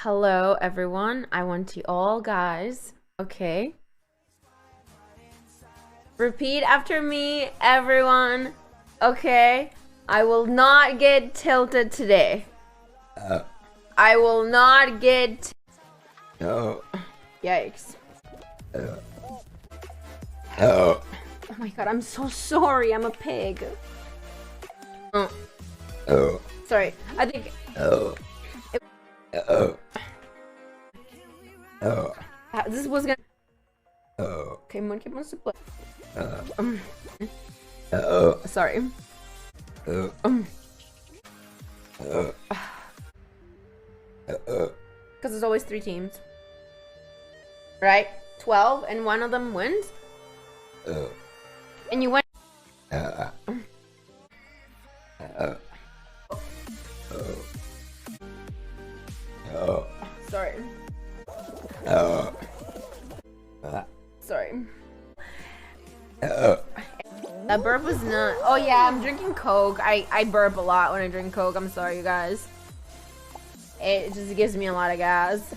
Hello, everyone. I want you all guys. Okay. Repeat after me, everyone. Okay. I will not get tilted today. I will not get. No. Yikes. No. Oh my god, I'm so sorry. I'm a pig. Oh. Sorry. I think. Oh. Oh. Oh. This was gonna. Oh. Okay, Monkey wants to play. Oh. Sorry. Oh. Oh. Because there's always 3 teams. Right? 12 and one of them wins? Oh. And you win. Oh. Oh. Sorry. Oh. Sorry. Oh. That burp was not. Oh yeah, I'm drinking Coke. I burp a lot when I drink Coke. I'm sorry, you guys. It just gives me a lot of gas.